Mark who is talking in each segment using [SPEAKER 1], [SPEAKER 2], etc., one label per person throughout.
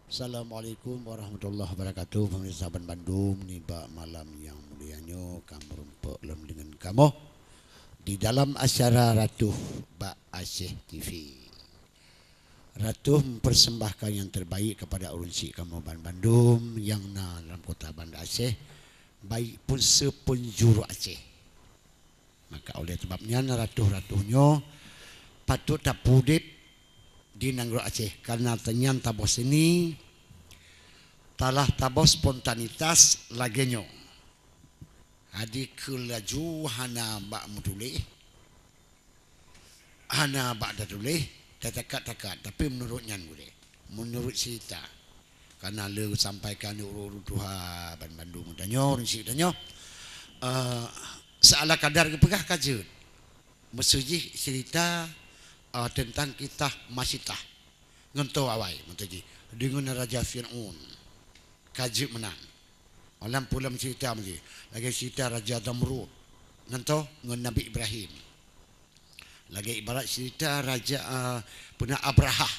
[SPEAKER 1] Assalamualaikum warahmatullahi wabarakatuh. Pemirsa Saban Bandung, niba malam yang mulianya kamu rumpuk lem dengan kamu di dalam acara Ratuh Bak Aceh TV. Ratuh mempersembahkan yang terbaik kepada urunsi kamu Bandung yang na dalam kota Banda Aceh, baik pun sepenjuru Aceh. Maka oleh sebabnya ratuh-ratuhnya patut tak pudip di Nanggro Aceh karena tenyan tabos ini telah tabos spontanitas lagenyo. Adi kelaju hana bak muduleh, hana bak daduleh, takat tapi menurutnya boleh, menurut cerita karena le sampaikan uru tuha Bandung danyo rinsi danyo seala kadar kepegah kajut mesujih cerita tentang kisah Masitah ngento awai menteji dengan Raja Fir'aun kaji menang alam pulam cerita menji lagi cerita Raja Damrud ngento dengan Nabi Ibrahim lagi ibarat cerita Raja punya Abraha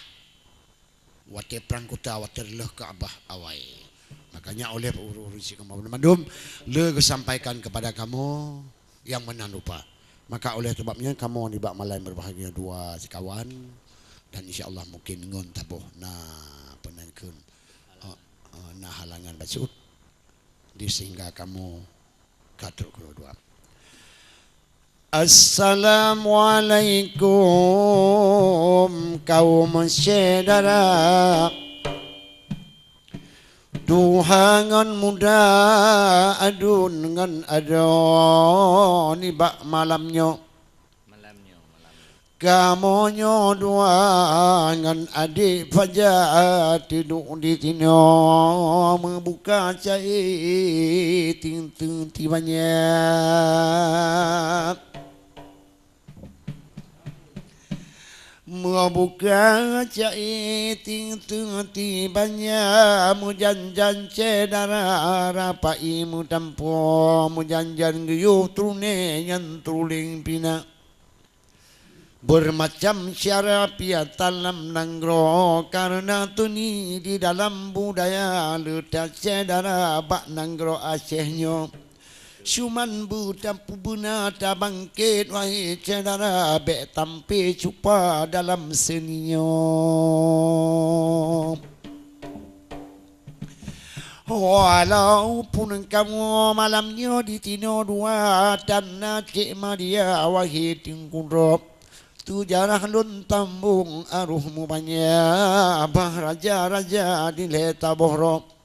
[SPEAKER 1] wate perang kota wate leh Kaabah awai. Makanya oleh urusi kamu Bandung le sampaikan kepada kamu yang menanupa. Maka oleh sebabnya kamu dibak malam berbahagia dua sekawan dan insya-Allah mungkin ngon tabuh na penangkeun na halangan basut di sehingga kamu katur kedua. Assalamualaikum kaum saudara Tuhangan muda adun ngan adon ibak malamnya kamonyo dua ngan adik fajar tidur di tino membuka cai ting tibanya membuka cai ting tibanya mujanjan cedara rapai mu tampo mujanjan guyuh trune nyan truling pina bermacam cara piatan lam nanggro karena tuni di dalam budaya letak cedara bak nanggro Acehnya Syuman buta pubuna ta bangkit wahai cedara bek tampi cupa dalam seninya walaupun kamu malamnya di tino dua dan Cik Maria wahai tingkundrop tu jarah lun tambung aruhmu banyak bah raja-raja di leta bohrok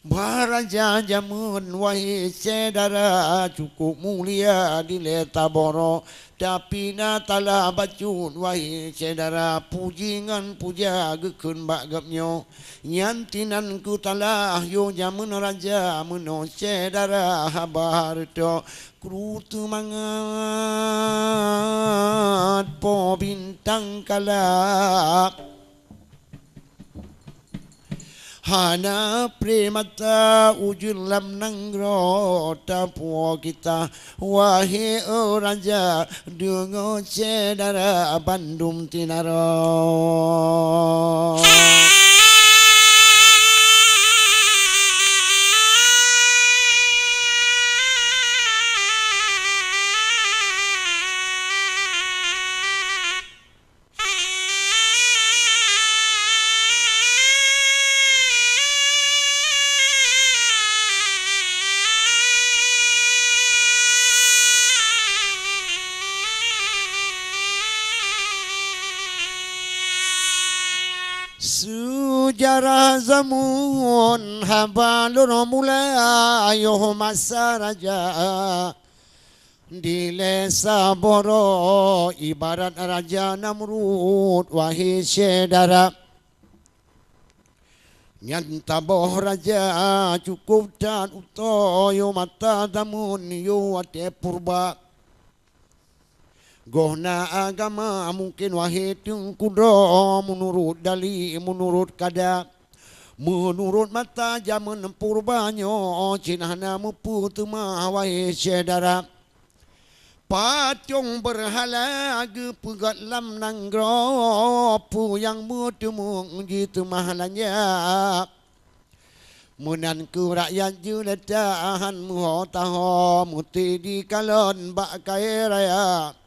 [SPEAKER 1] Baraja jamun wahai saudara cukup mulia di leta boro tapi natala bacun wahai saudara pujingan puja gekun bagapnyo nyantinan ku talah yo jamun raja meno saudara habar to krutu mangat po bintang kalap Hana premata ujul lam nanggro tapu kita wahai raja dungo cedara Bandung tinaro Sejarah zamun habalur mulai ayo masa raja di lesa boro ibarat raja Namrud wahai saudara nyanta boh raja cukup dan utoyo mata damun yo ate purba Gohna agama mungkin wahai kudro menurut dali menurut kada menurut mata zaman purbanyo cinahna mupu tuma wahai saudara Patung berhala ge pegat lam nanggro pu yang mutumung jitu mahalanya munanku rakyat juletahan muho taho muti di kalon bak kai raya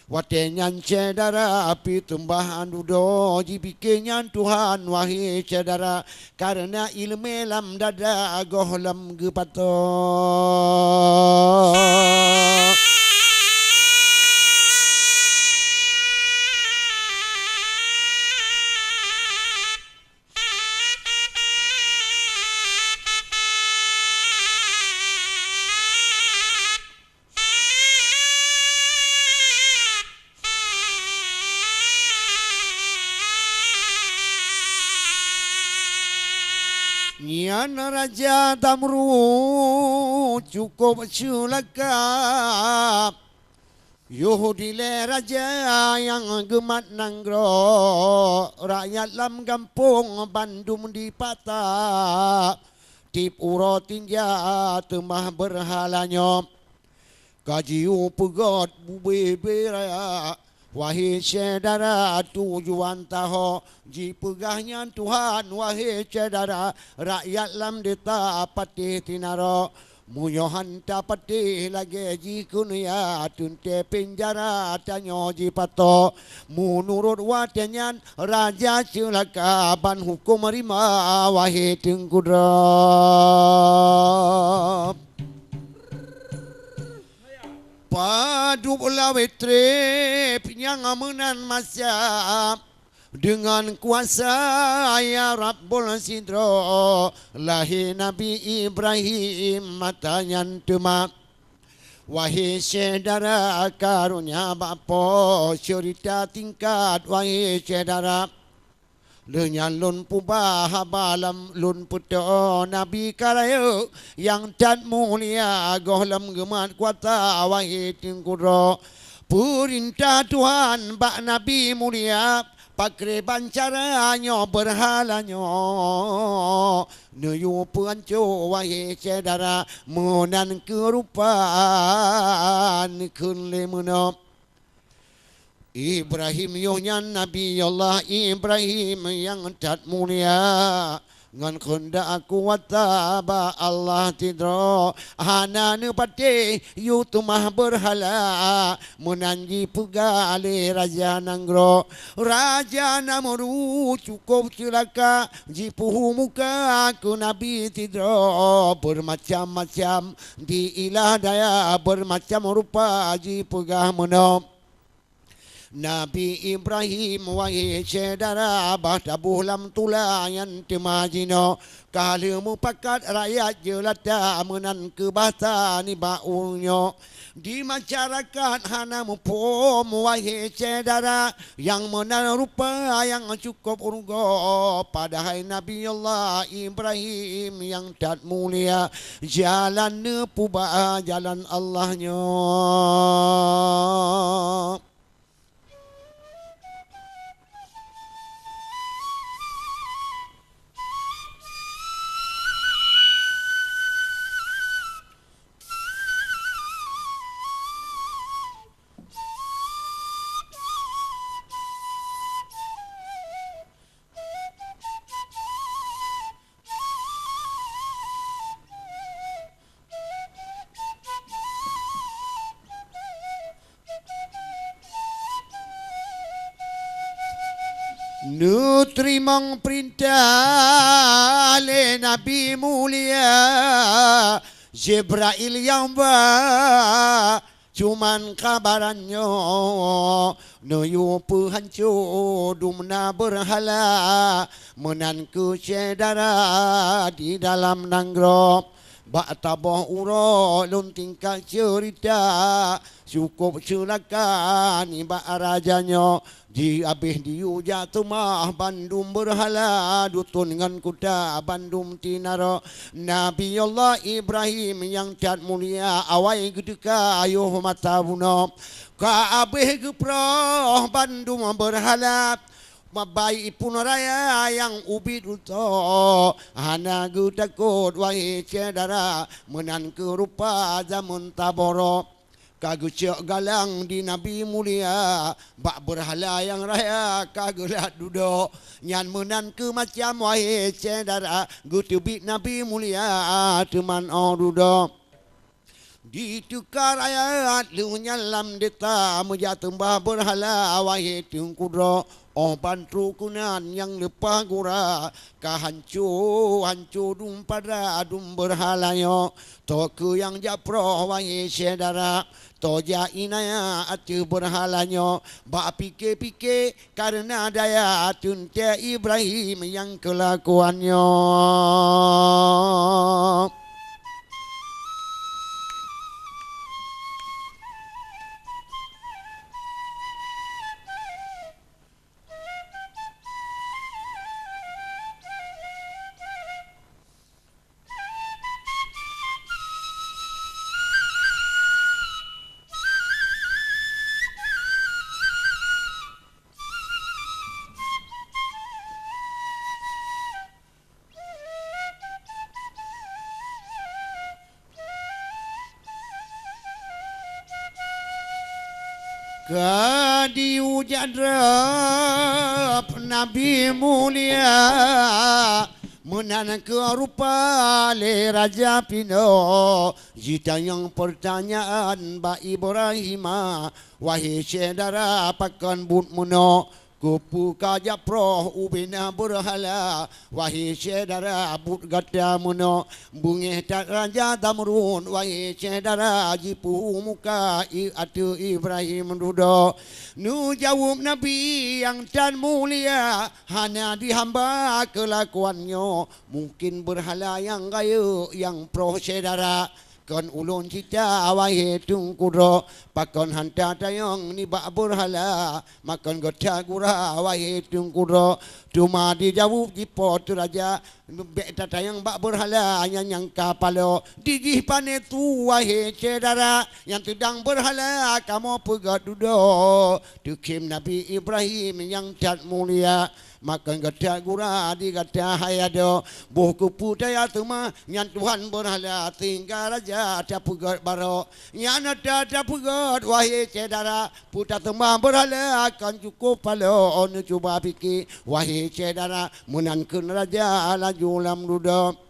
[SPEAKER 1] watenyan cedara api tumbahan dudo jibikenyan Tuhan wahai cedara karena ilmu lam dada gohlam gepato Nian Raja Damru cukup culaka Yuhudile raja yang gemat nanggro rakyat lam kampung Bandung di patah tip uro tinja temah berhalanya kajiu pegot bube raya wahai saudara tujuan taho jipegahnya Tuhan wahai saudara rakyat lam deta patih tinaro muyohan ta patih lagi jikun ya tunte penjara tanyo jipato menurut watenyan raja celaka ban hukum rima wahai tengkudra padu bola wetre yang amenan masa dengan kuasa ya Rabbul Sidro lahir Nabi Ibrahim matanya tema wahai saudara karunia bapa cerita tingkat wahai saudara dengan lun pubah balam lun puto Nabi karayo yang tan mulia gohlam gemat kuata wahai tingkuro perintah Tuhan bak Nabi mulia pakre bancaranyo berhalanyo nuyu panco wahai saudara munan kerupaan kunle menop Ibrahim yohnya Nabi Allah Ibrahim yang tat mulia ngan kunda aku wataba Allah tidro hana nu pate yu tumah berhala menanji pegale raja nanggro raja namuru cukup celaka jipuhu muka aku Nabi tidro bermacam-macam di ilah daya bermacam rupa jipegah menop Nabi Ibrahim wahai saudara bahda buhlam tulayan temajino kalau pakat rakyat jelata menan ke bahasa ni baunyo di masyarakat hana mupom wahai saudara yang menan rupa yang cukup urgo padahal Nabi Allah Ibrahim yang tak mulia jalan nepubah jalan Allahnya Nutrimang perintah le Nabi mulia Jibril yang cuman kabarannya nuyu pehancu dumna berhala menanku saudara di dalam nanggro bak tabah uro lun tingkah cerita cukup celaka ni bak rajanya di abih diu jatuh mah Bandung berhala dutun dengan kuda Bandung tinaro Nabi Allah Ibrahim yang cat mulia awai gedeka ayuh mata buno ka abih geproh Bandung berhala mabai pun raya yang ubi duto hana gu takut wahai saudara menan ke rupa zaman taboro Kagak cek galang di Nabi mulia, bak berhala yang raya kagak duduk. Nyan menan ke macam wahai cedara, gutubik Nabi mulia teman duduk. Ditukar ayat lu nyalam deta mujatembah berhala wahai tungkudro. Pantru kunan yang lepas gura hancur dum pada adum berhalayo. Toku yang japro wahai saudara, toja inaya atu berhalanyo. Bak pikir-pikir karena daya tuntia Ibrahim yang kelakuannya. Kadi ujadrap Nabi mulia menan ke rupa le Raja Pino. Jita yang pertanyaan ba Ibrahim, wahai saudara pakan but muno. Kupu kajak proh ubina berhala, wahai saudara but gata muno. Bungeh tak raja tamrun, wahai saudara jipu muka atu Ibrahim duduk. Nu jawab Nabi yang tan mulia, hanya dihamba kelakuannya. Mungkin berhala yang gaya yang proh saudara. Kon ulun cita wahai tungkudro, pakon hantar tayong ni bak berhala, makan gota gura wahai tungkudro. Cuma dijawab jipo tu raja, bek tayong bak berhala yang kapalo. Dijih pane tu wahai saudara, yang sedang berhala kamu pegat duduk. Tukim Nabi Ibrahim yang cat mulia. Makan gata gura di gata hayado. Boh kupu daya tuma nyan Tuhan berhala tinggal raja tapugat baro. Nyan ada tapugat wahai saudara, puta tuma berhala akan cukup palo. Onu cuba fikir wahai saudara, menankan raja laju lam duduk.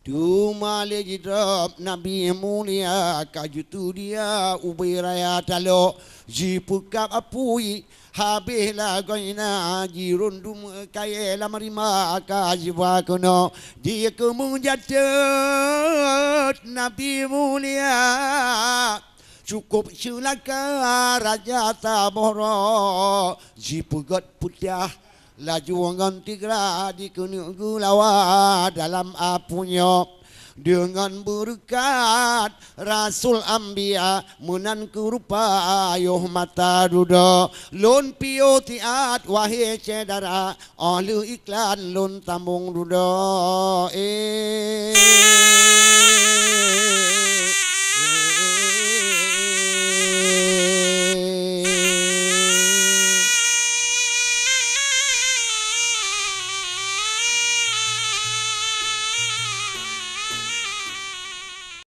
[SPEAKER 1] Cuma lagi drop Nabi mulia kajutu dia ubi raya talo. Jipukap apui habislah goina jirundum kaya lamarima kajiwa kuno. Dia kemunjatut Nabi mulia cukup sulaka Raja Taboro. Jipugot putih laju nganti di kuning gulawa dalam apunya. Dengan berkat Rasul Ambia menan kurupa ayuh mata duda. Lon pio tiat wahai saudara, alu iklan lon tambung duda.